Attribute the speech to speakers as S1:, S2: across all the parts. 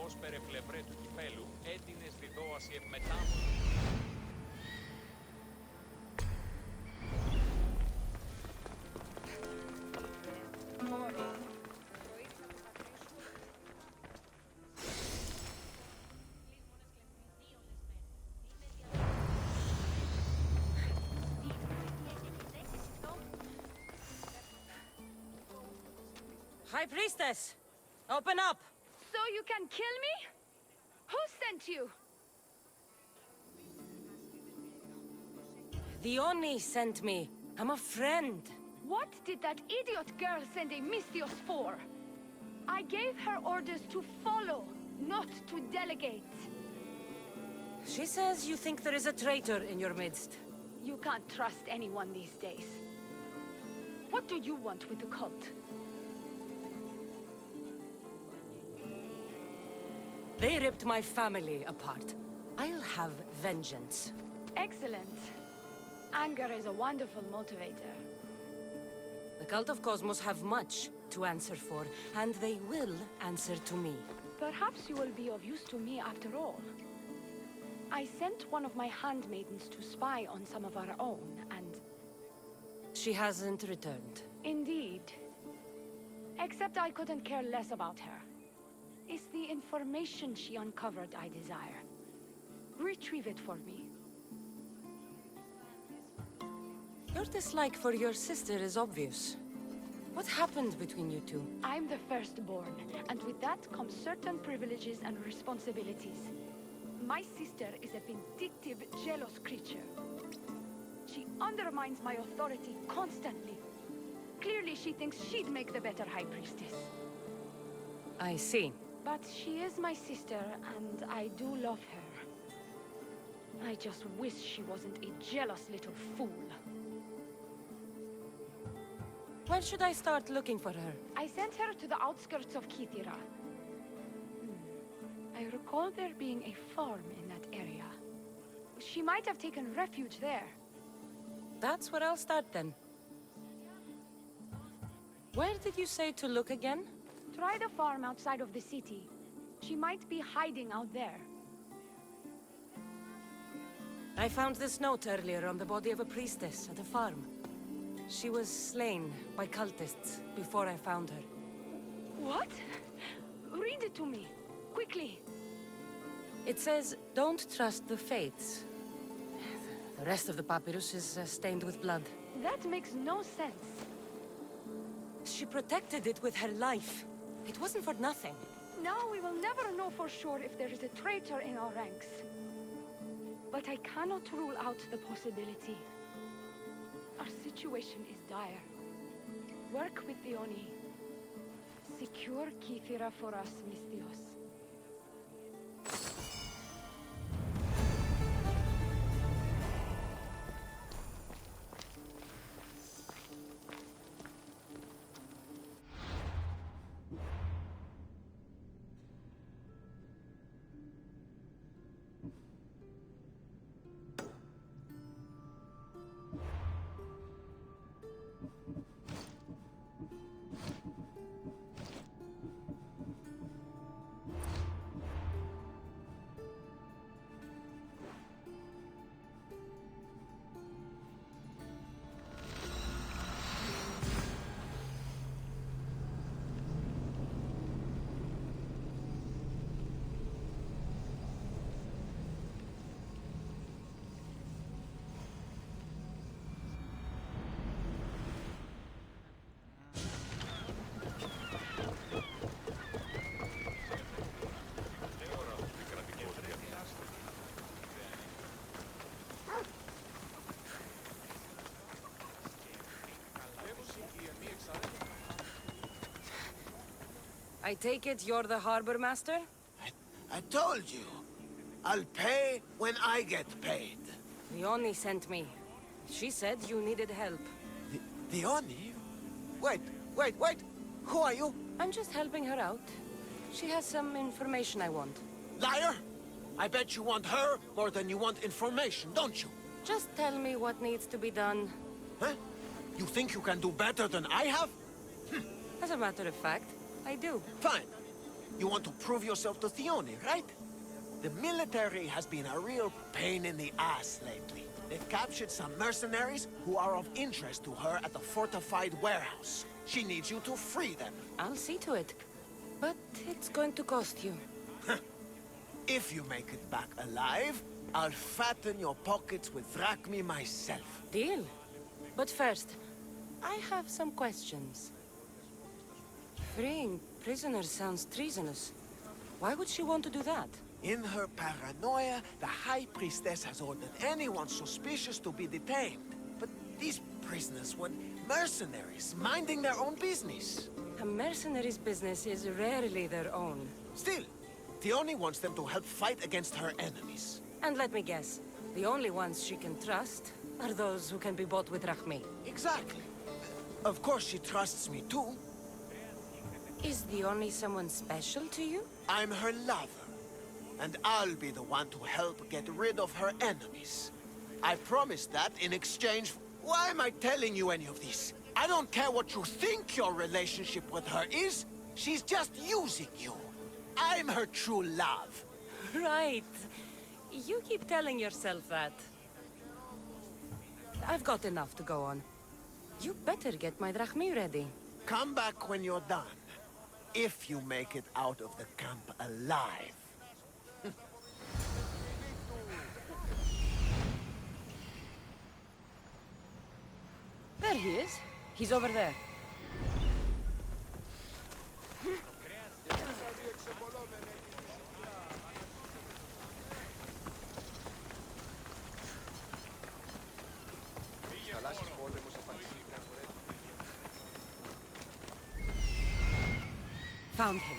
S1: Ως περεπλευρέ του κυπέλου έτεινε στη δόαση επιμετάμβαση.
S2: High Priestess! Open up!
S3: So you can kill me? Who sent you?
S2: The Oni sent me. I'm a friend.
S3: What did that idiot girl send a Misthios for? I gave her orders to follow, not to delegate.
S2: She says you think there is a traitor in your midst.
S3: You can't trust anyone these days. What do you want with the cult?
S2: They ripped my family apart. I'll have vengeance.
S3: Excellent. Anger is a wonderful motivator.
S2: The Cult of Cosmos have much to answer for, and they will answer to me.
S3: Perhaps you will be of use to me after all. I sent one of my handmaidens to spy on some of our own, and...
S2: She hasn't returned.
S3: Indeed. Except I couldn't care less about her. It's the information she uncovered I desire. Retrieve it for me.
S2: Your dislike for your sister is obvious. What happened between you two?
S3: I'm the firstborn, and with that comes certain privileges and responsibilities. My sister is a vindictive, jealous creature. She undermines my authority constantly. Clearly she thinks she'd make the better High Priestess.
S2: I see.
S3: But she is my sister, and I do love her. I just wish she wasn't a jealous little fool.
S2: When should I start looking for her?
S3: I sent her to the outskirts of Kythera. I recall there being a farm in that area. She might have taken refuge there.
S2: That's where I'll start then. Where did you say to look again?
S3: Try the farm outside of the city. She might be hiding out there.
S2: I found this note earlier on the body of a priestess at a farm. She was slain by cultists before I found her.
S3: What? Read it to me, quickly.
S2: It says, don't trust the fates. The rest of the papyrus is stained with blood.
S3: That makes no sense.
S2: She protected it with her life. It wasn't for nothing.
S3: Now we will never know for sure if there is a traitor in our ranks. But I cannot rule out the possibility. Our situation is dire. Work with the Oni. Secure Kythera for us, Misthios.
S2: I take it you're the harbor master?
S4: I told you. I'll pay when I get paid.
S2: The Oni sent me. She said you needed help.
S4: The Oni? Wait. Who are you?
S2: I'm just helping her out. She has some information I want.
S4: Liar! I bet you want her more than you want information, don't you?
S2: Just tell me what needs to be done.
S4: Huh? You think you can do better than I have?
S2: As a matter of fact, I do.
S4: Fine. You want to prove yourself to Thione, right? The military has been a real pain in the ass lately. They've captured some mercenaries who are of interest to her at the fortified warehouse. She needs you to free them.
S2: I'll see to it. But it's going to cost you.
S4: If you make it back alive, I'll fatten your pockets with Zagrajmy myself.
S2: Deal. But first, I have some questions. Freeing prisoners sounds treasonous. Why would she want to do that?
S4: In her paranoia, the High Priestess has ordered anyone suspicious to be detained. But these prisoners were mercenaries, minding their own business.
S2: A mercenary's business is rarely their own.
S4: Still, Thione wants them to help fight against her enemies.
S2: And let me guess, the only ones she can trust are those who can be bought with Zagrajmy.
S4: Exactly. Of course she trusts me too.
S2: Is Thione someone special to you?
S4: I'm her lover. And I'll be the one to help get rid of her enemies. I promised that in exchange for... Why am I telling you any of this? I don't care what you think your relationship with her is. She's just using you. I'm her true love.
S2: Right. You keep telling yourself that. I've got enough to go on. You better get my Zagrajmy ready.
S4: Come back when you're done. If you make it out of the camp alive.
S2: There he is. He's over there. Found him.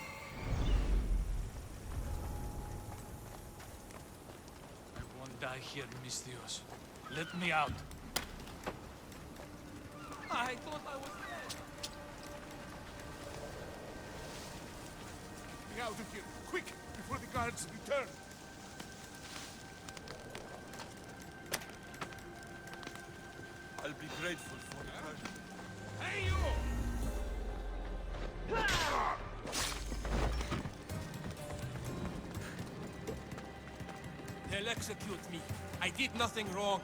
S5: I won't die here, mis Dios. Let me out. I thought I was dead.
S6: Get out of here, quick, before the guards return.
S7: I'll be grateful for it.
S6: Hey, you!
S5: They'll execute me. I did nothing wrong.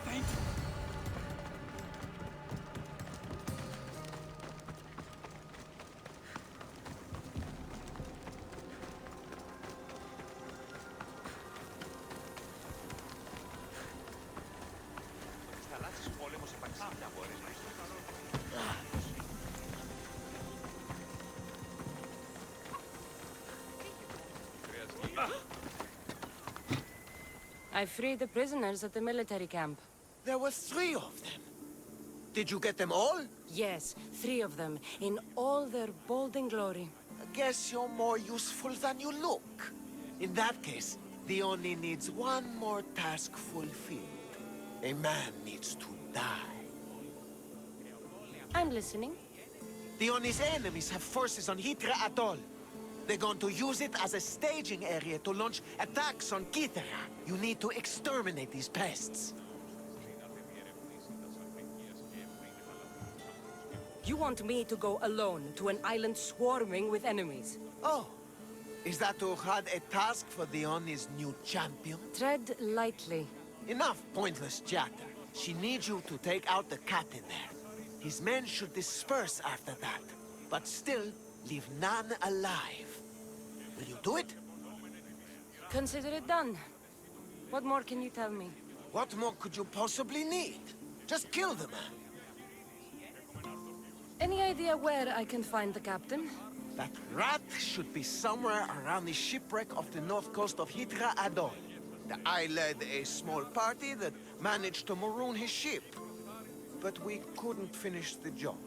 S5: Thank you.
S1: Θαλάσσης πόλεμος επαξίλια μπορείς να
S2: I freed the prisoners at the military camp.
S4: There were 3 of them. Did you get them all?
S2: Yes, 3 of them, in all their bold glory.
S4: I guess you're more useful than you look. In that case, Thione needs one more task fulfilled. A man needs to die.
S2: I'm listening.
S4: Thione's enemies have forces on Hitra Atoll. They're going to use it as a staging area to launch attacks on Kythera. You need to exterminate these pests.
S2: You want me to go alone to an island swarming with enemies?
S4: Oh, is that to had a task for Thione's new champion?
S2: Tread lightly.
S4: Enough pointless chatter. She needs you to take out the captain there. His men should disperse after that, but still leave none alive. Will you do it?
S2: Consider it done. What more can you tell me?
S4: What more could you possibly need? Just kill the man.
S2: Any idea where I can find the captain?
S4: That rat should be somewhere around the shipwreck off the north coast of Hitra Atoll. I led a small party that managed to maroon his ship. But we couldn't finish the job.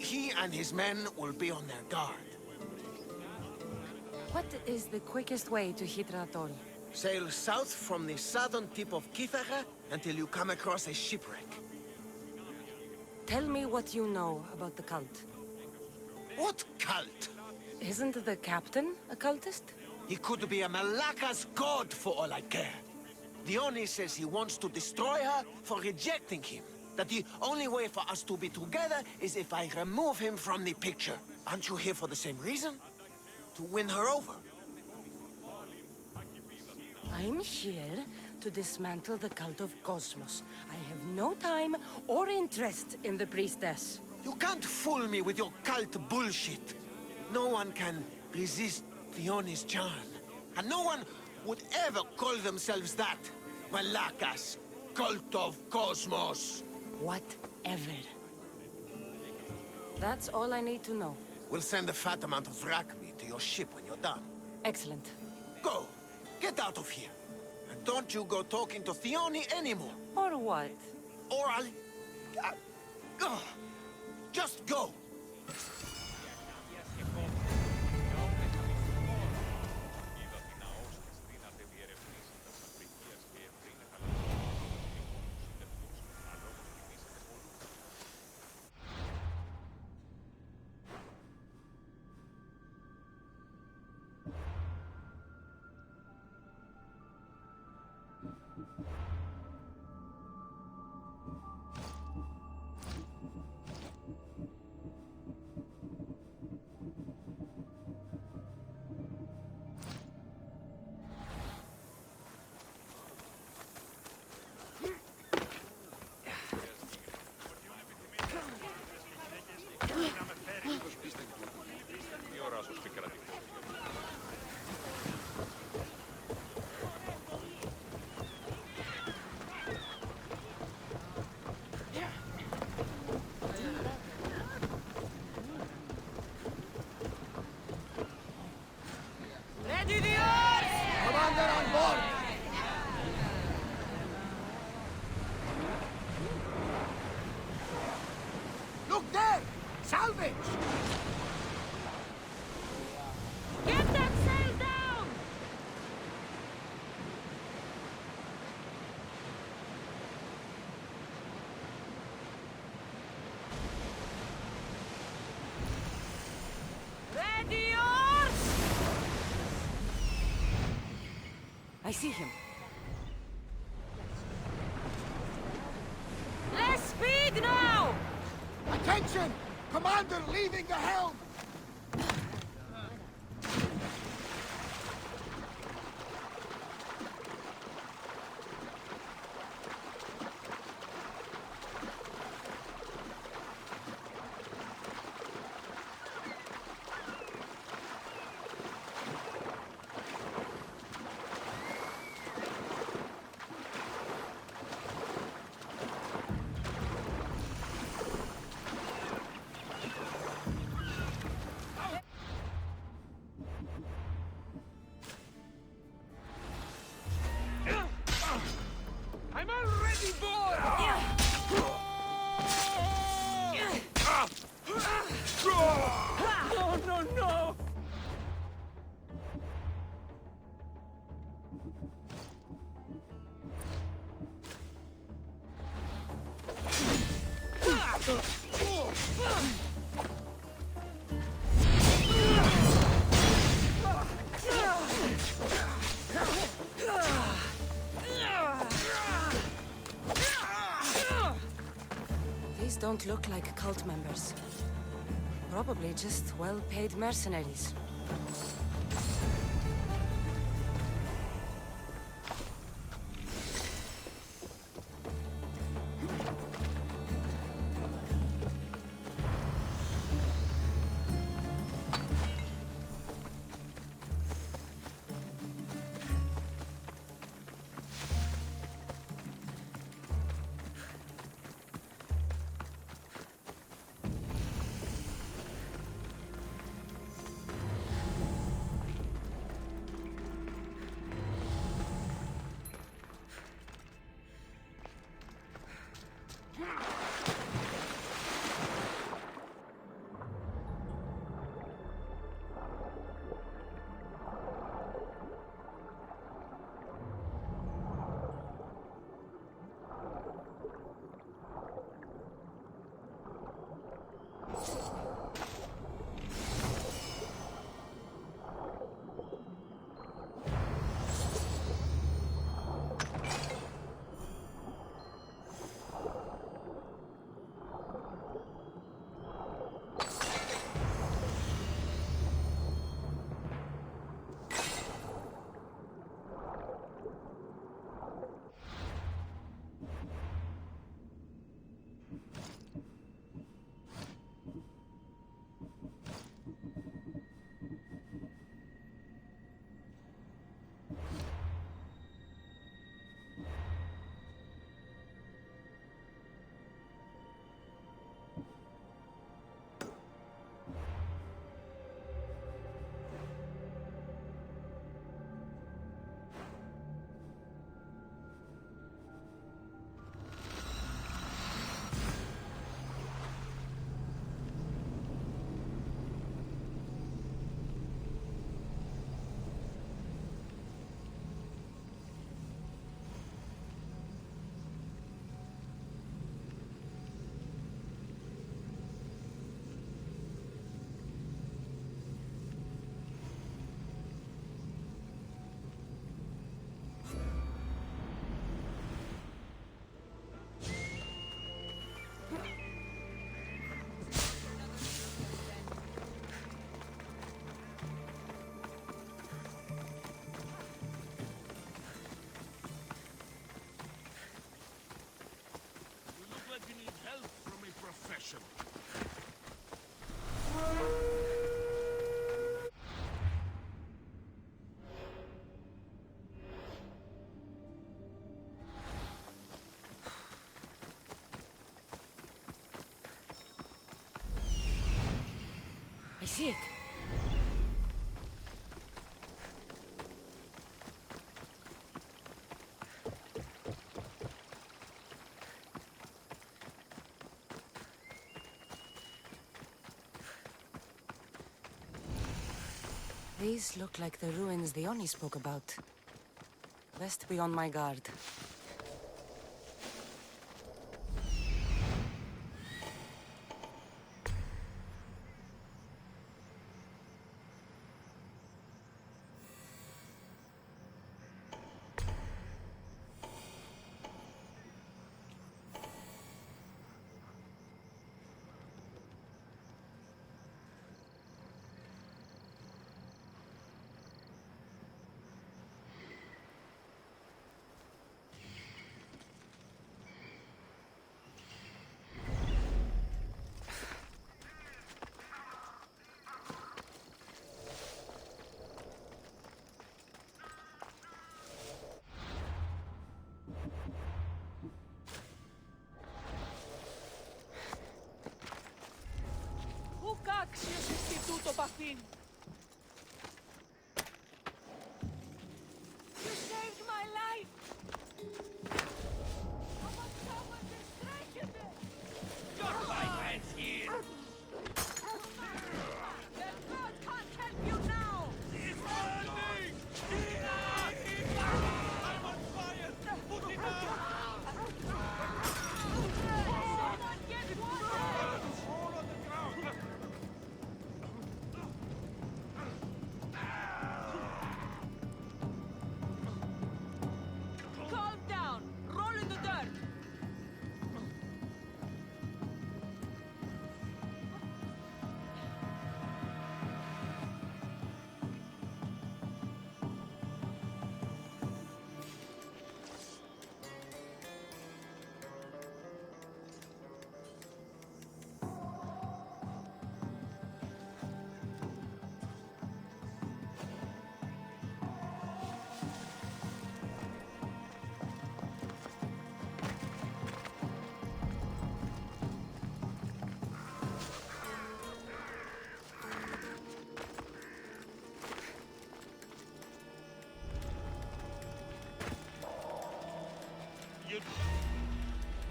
S4: He and his men will be on their guard.
S2: What is the quickest way to Hitra Atoll?
S4: Sail south from the southern tip of Kythera until you come across a shipwreck.
S2: Tell me what you know about the cult.
S4: What cult?
S2: Isn't the captain a cultist?
S4: He could be a Malaka's god for all I care. Dione says he wants to destroy her for rejecting him. That the only way for us to be together is if I remove him from the picture. Aren't you here for the same reason? To win her over?
S2: I'm here to dismantle the cult of Cosmos. I have no time or interest in the priestess.
S4: You can't fool me with your cult bullshit. No one can resist Dione's charm. And no one would ever call themselves that. Malakas, cult of Cosmos.
S2: Whatever. That's all I need to know.
S4: We'll send a fat amount of Zagrajmy to your ship when you're done.
S2: Excellent.
S4: Go! Get out of here! And don't you go talking to Thione anymore!
S2: Or what?
S4: Or I'll... just go!
S1: Τι ώρα σου επικρατεί.
S2: Ready the oars!
S4: Commander on board! Look there! Salvage!
S2: Get that sail down! Ready oars! I see him. Less speed now!
S4: Attention! Commander leaving the helm!
S6: I'm already bored!
S2: No, no, no! These don't look like cult members. Probably just well-paid mercenaries. see it. These look like the ruins the Oni spoke about. Best be on my guard.
S8: Άξιος Ινστιτούτο Παθήν. You saved my life. Aber zauberte Streichende.
S1: Your life ends here!
S8: The god can't help you now.
S7: It's burning! I'm on fire! Put it out!
S8: Someone get water.
S6: All on the ground!
S8: Calm down. Roll in the dirt.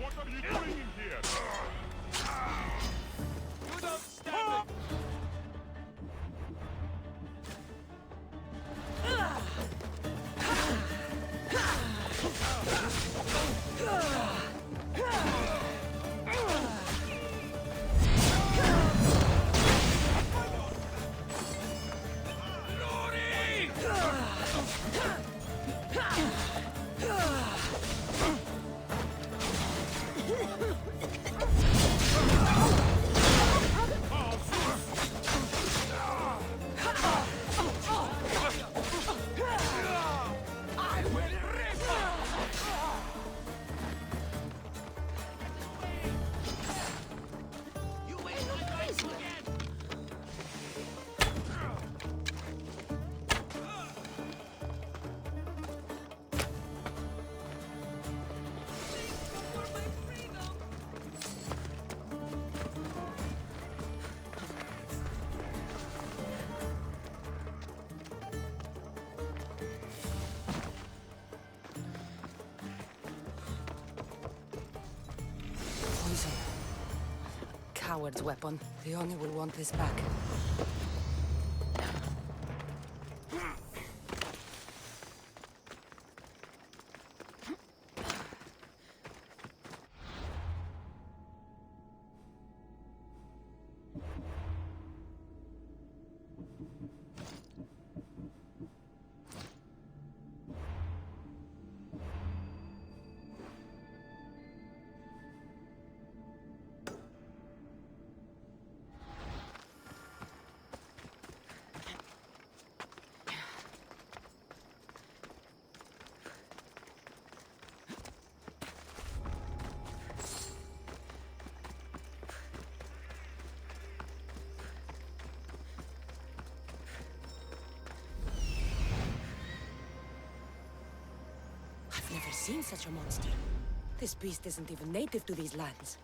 S6: What are you doing in here?
S7: You don't stand it!
S2: Poison. Coward's weapon. The Oni will want this back. I've never seen such a monster. This beast isn't even native to these lands.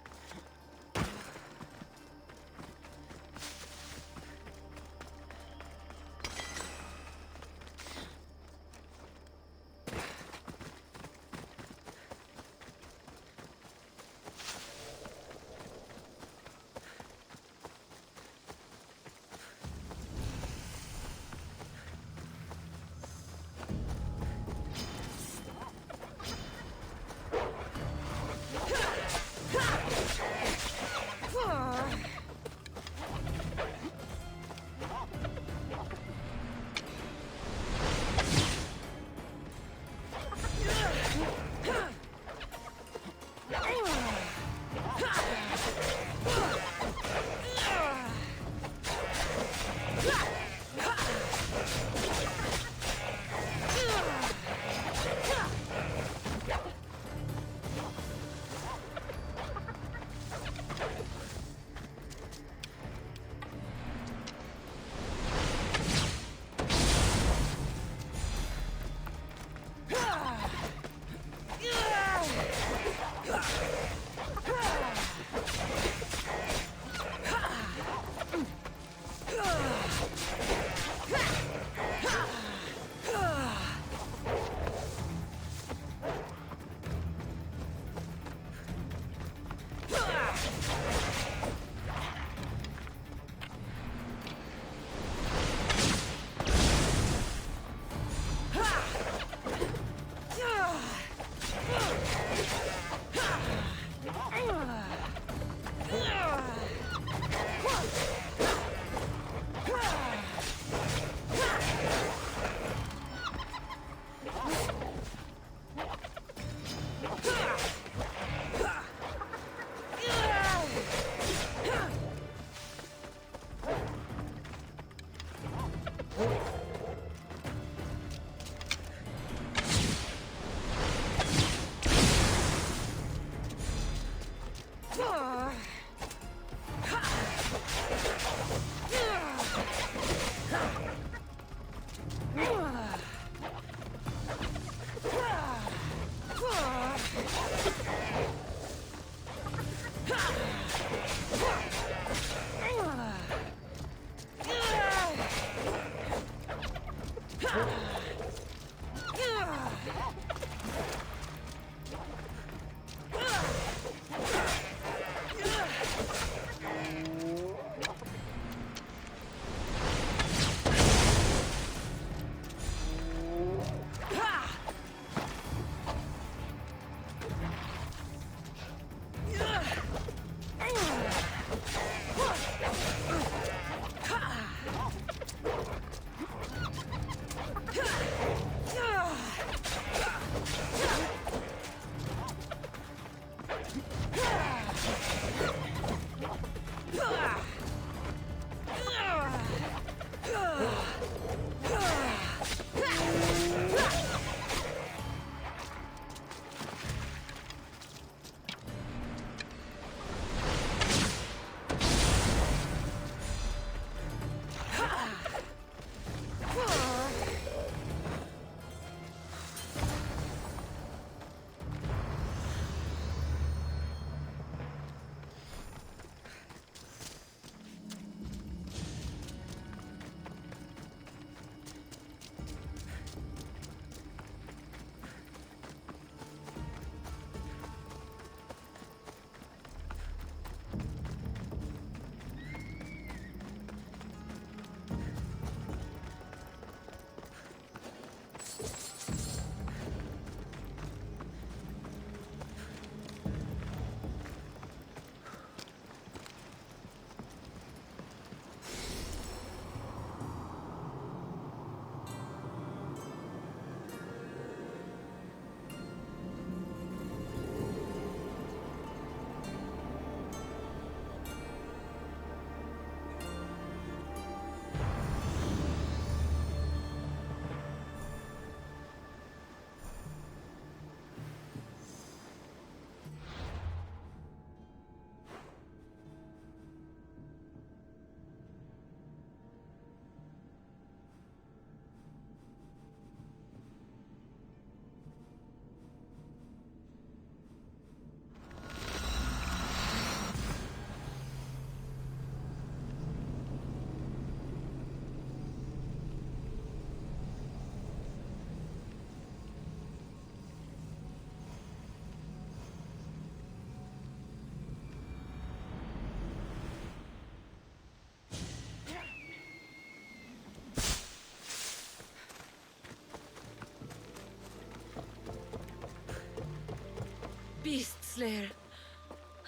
S2: Beast Slayer,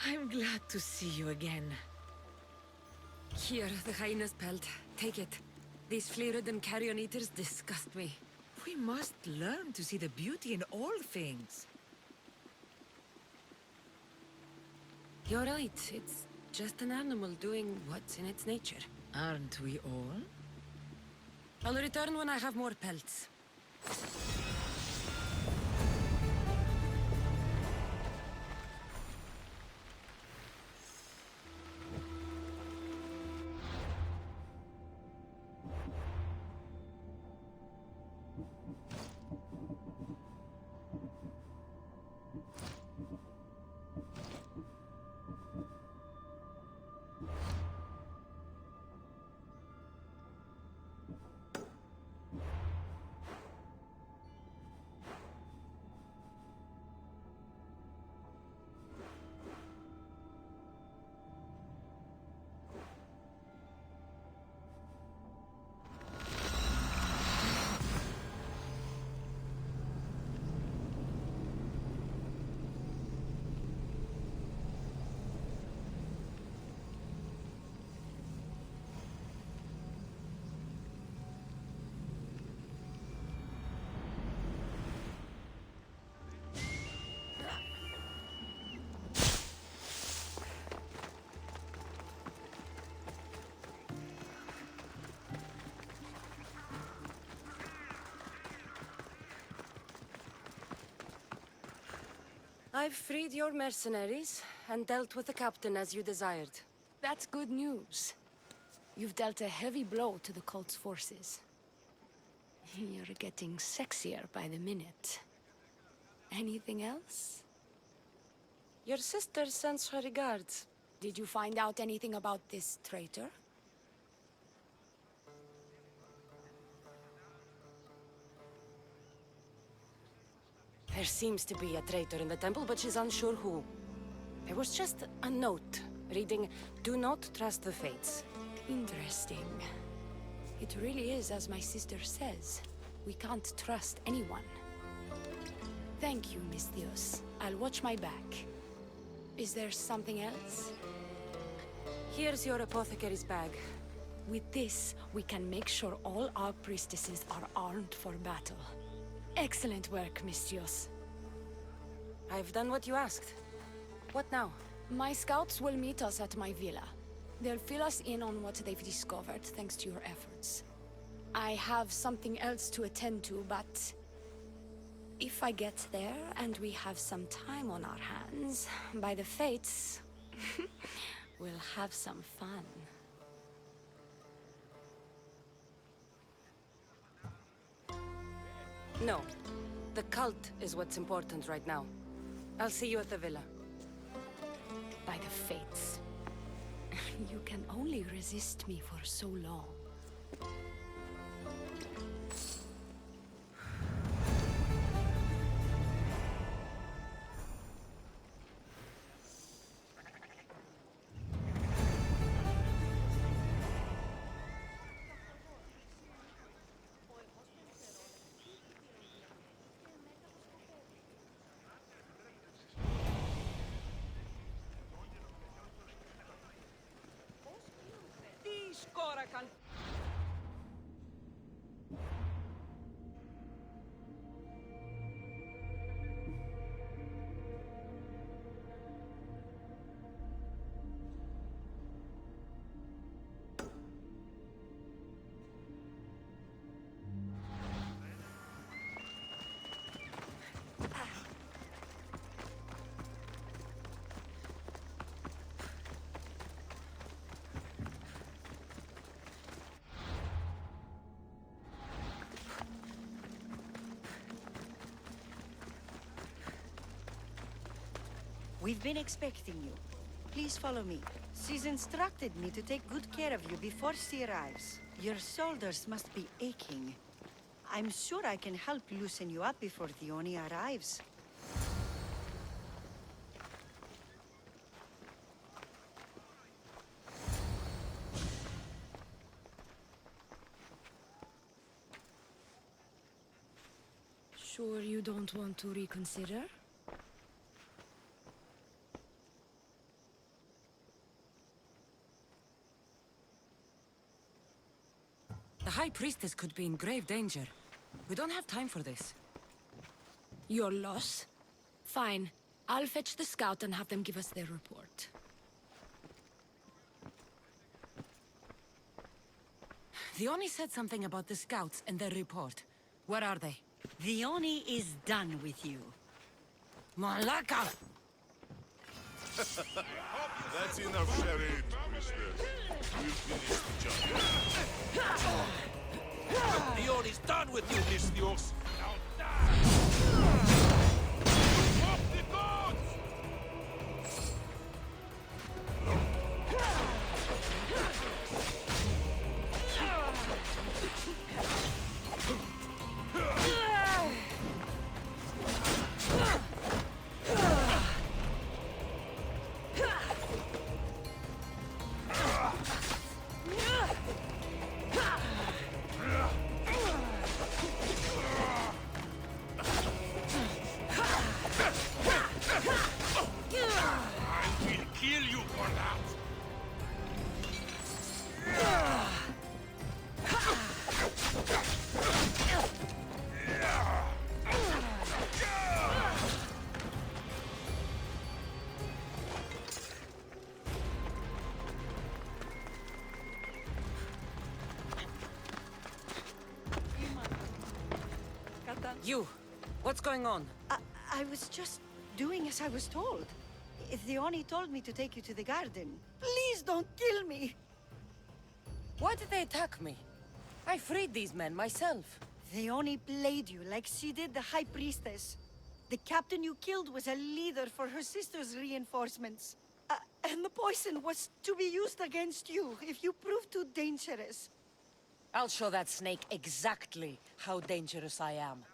S2: I'm glad to see you again. Here, the hyena's pelt. Take it. These flea-ridden carrion eaters disgust me.
S9: We must learn to see the beauty in all things.
S2: You're right. It's Just an animal doing what's in its nature.
S9: Aren't we all?
S2: I'll return when I have more pelts. I've freed your mercenaries and dealt with the captain as you desired.
S3: That's good news. You've dealt a heavy blow to the cult's forces. You're getting sexier by the minute. Anything else?
S2: Your sister sends her regards.
S3: Did you find out anything about this traitor?
S2: There seems to be a traitor in the temple, but she's unsure who. There was just a note reading, "Do not trust the fates."
S3: Interesting. It really is as my sister says. We can't trust anyone. Thank you, Miss Theos. I'll watch my back. Is there something else?
S2: Here's your apothecary's bag.
S3: With this, we can make sure all our priestesses are armed for battle. Excellent work, Miss Theos.
S2: I've done what you asked. What now?
S3: My scouts will meet us at my villa. They'll fill us in on what they've discovered, thanks to your efforts. I have something else to attend to, but if I get there and we have some time on our hands, by the fates, we'll have some fun.
S2: No. The cult is what's important right now. I'll see you at the villa.
S3: By the fates. You can only resist me for so long.
S8: Korakan.
S10: We've been expecting you. Please follow me. She's instructed me to take good care of you before she arrives. Your shoulders must be aching. I'm sure I can help loosen you up before Theoni arrives.
S3: Sure you don't want to reconsider?
S2: The High Priestess could be in grave danger. We don't have time for this.
S3: Your loss? Fine. I'll fetch the scout and have them give us their report.
S2: The Oni said something about the scouts and their report. Where are they?
S10: The Oni is done with you.
S2: Malaka!
S6: That's enough charade, mister. We'll finish the job.
S7: The Oni's done with you, Misthios! Now die! Of the gods! Kill you for that!
S2: You! What's going on?
S10: I was just doing as I was told. The Oni told me to take you to the garden. Please don't kill me!
S2: Why did they attack me? I freed these men myself.
S10: The Oni played you like she did the High Priestess. The captain you killed was a leader for her sister's reinforcements. And the poison was to be used against you if you prove too dangerous.
S2: I'll show that snake exactly how dangerous I am.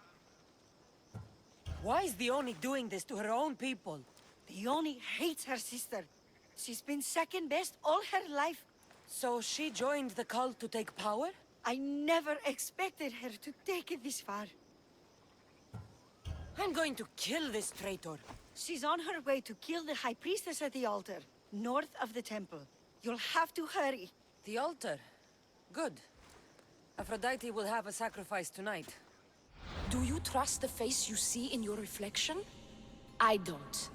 S2: Why is the Oni doing this to her own people?
S10: The Oni hates her sister. She's been second best all her life.
S2: So she joined the cult to take power?
S10: I never expected her to take it this far.
S2: I'm going to kill this traitor.
S10: She's on her way to kill the High Priestess at the altar, north of the temple. You'll have to hurry.
S2: The altar? Good. Aphrodite will have a sacrifice tonight.
S3: Do you trust the face you see in your reflection? I don't.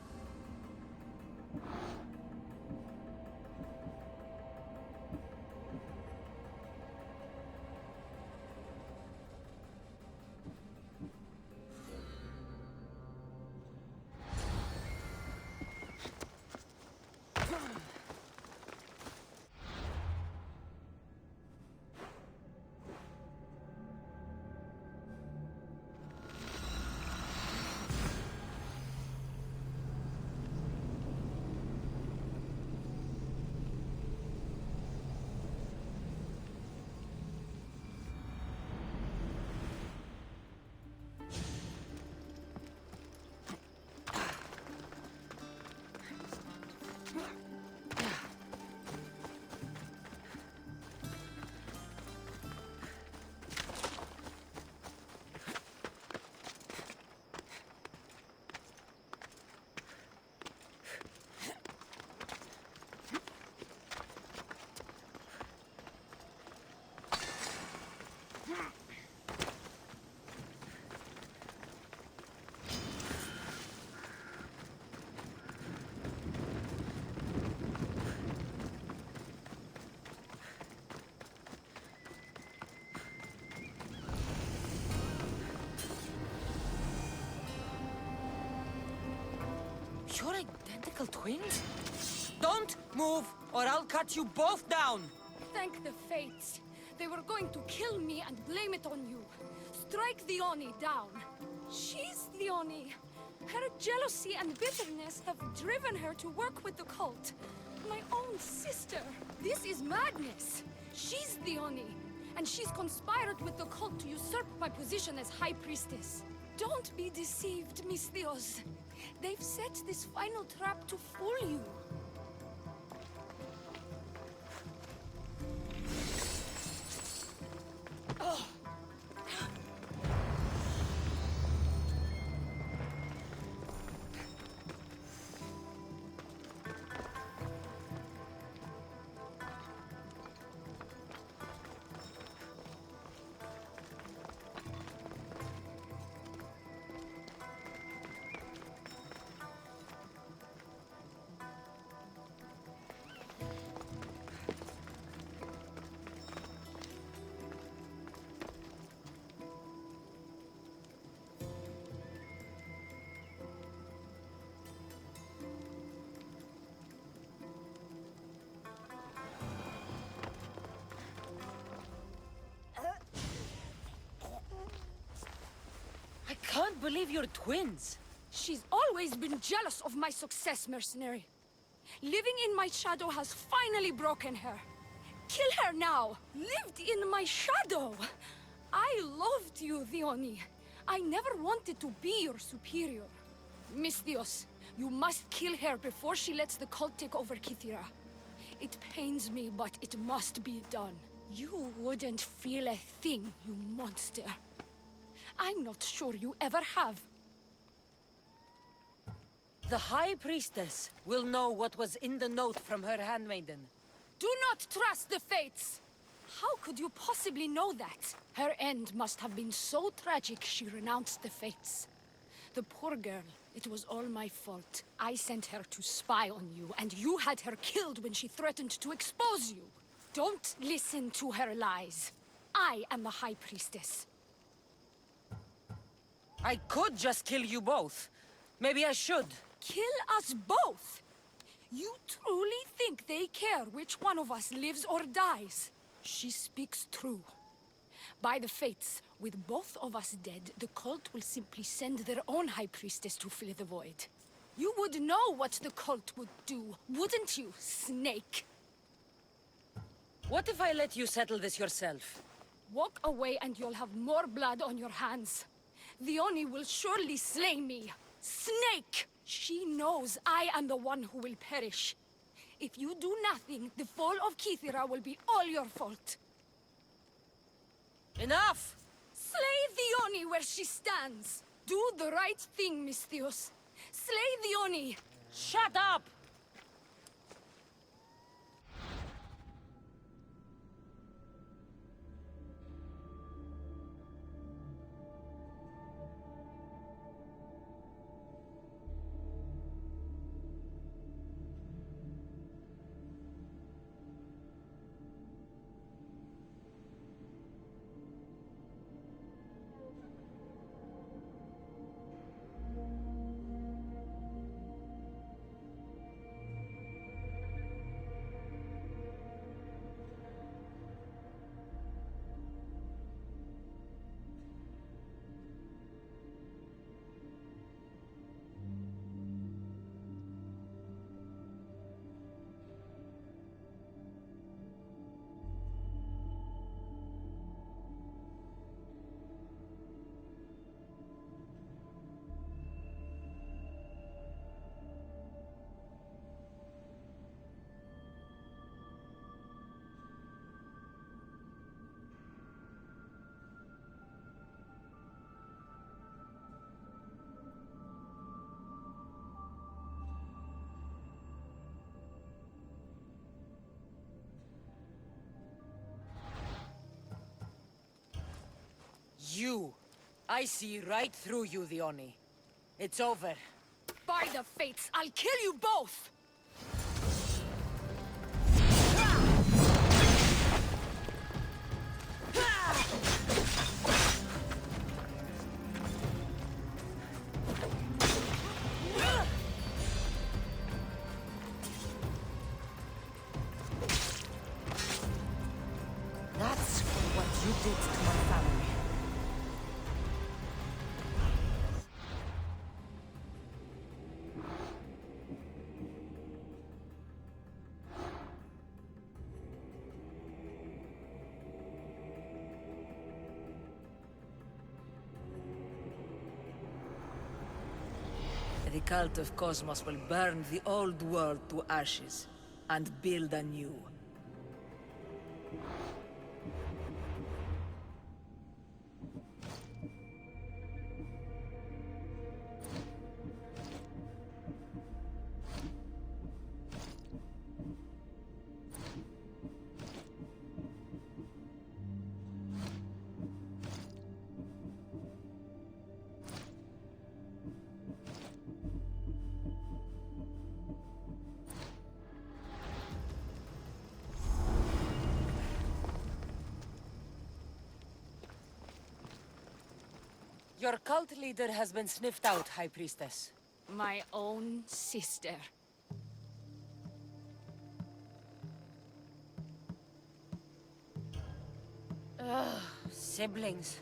S2: You're identical twins? Don't move, or I'll cut you both down!
S3: Thank the fates. They were going to kill me and blame it on you. Strike the Oni down. She's the Oni. Her jealousy and bitterness have driven her to work with the cult. My own sister. This is madness. She's the Oni, and she's conspired with the cult to usurp my position as High Priestess. Don't be deceived, Misthios. They've set this final trap to fool you.
S2: can't believe you're twins.
S3: She's always been jealous of my success, mercenary. Living in my shadow has finally broken her. Kill her now! Lived in my shadow! I loved you, Theoni. I never wanted to be your superior. Misthios, you must kill her before she lets the cult take over Kythera. It pains me, but it must be done. You wouldn't feel a thing, you monster. I'm not sure you ever have.
S2: The High Priestess will know what was in the note from her handmaiden.
S3: Do not trust the fates! How could you possibly know that? Her end must have been so tragic she renounced the fates. The poor girl, it was all my fault. I sent her to spy on you, and you had her killed when she threatened to expose you. Don't listen to her lies. I am the High Priestess.
S2: I could just kill you both. Maybe I should.
S3: Kill us both? You truly think they care which one of us lives or dies? She speaks true. By the fates, with both of us dead, the cult will simply send their own High Priestess to fill the void. You would know what the cult would do, wouldn't you, Snake?
S2: What if I let you settle this yourself?
S3: Walk away and you'll have more blood on your hands. The Oni will surely slay me. Snake! She knows I am the one who will perish. If you do nothing, the fall of Kythera will be all your fault.
S2: Enough!
S3: Slay the Oni where she stands. Do the right thing, Misthios. Slay the Oni.
S2: Shut up! You. I see right through you, the Oni. It's over.
S3: By the fates, I'll kill you both!
S2: That's what you did to my family. The cult of Cosmos will burn the old world to ashes and build anew. Your cult leader has been sniffed out, High Priestess.
S3: My own sister.
S2: Siblings.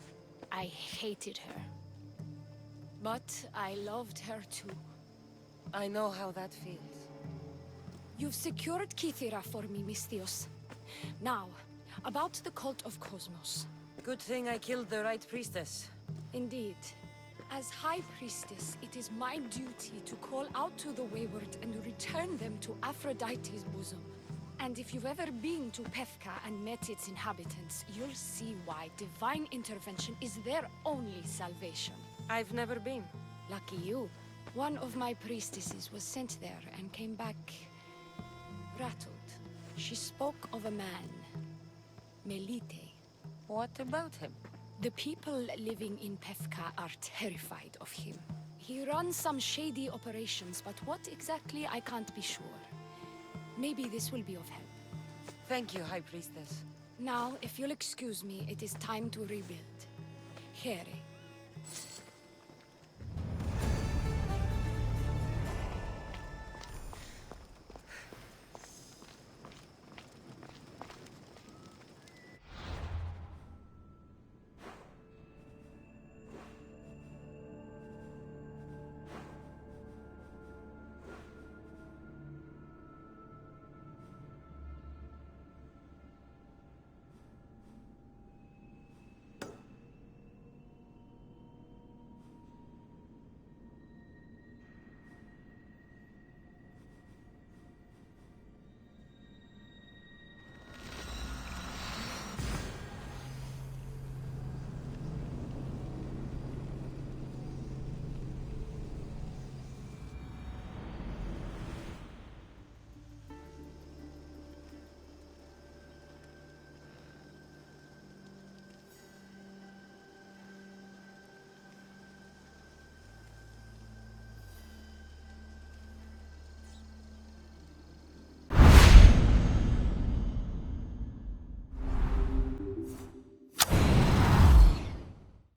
S3: I hated her. But I loved her too.
S2: I know how that feels.
S3: You've secured Kythera for me, Misthios. Now, about the cult of Cosmos.
S2: Good thing I killed the right priestess.
S3: Indeed. As High Priestess, it is my duty to call out to the wayward and return them to Aphrodite's bosom. And if you've ever been to Pefka and met its inhabitants, you'll see why divine intervention is their only salvation.
S2: I've never been.
S3: Lucky you. One of my priestesses was sent there and came back rattled. She spoke of a man, Melite.
S2: What about him?
S3: The people living in Pefka are terrified of him. He runs some shady operations, but what exactly I can't be sure. Maybe this will be of help.
S2: Thank you, High Priestess.
S3: Now, if you'll excuse me, it is time to rebuild. Here,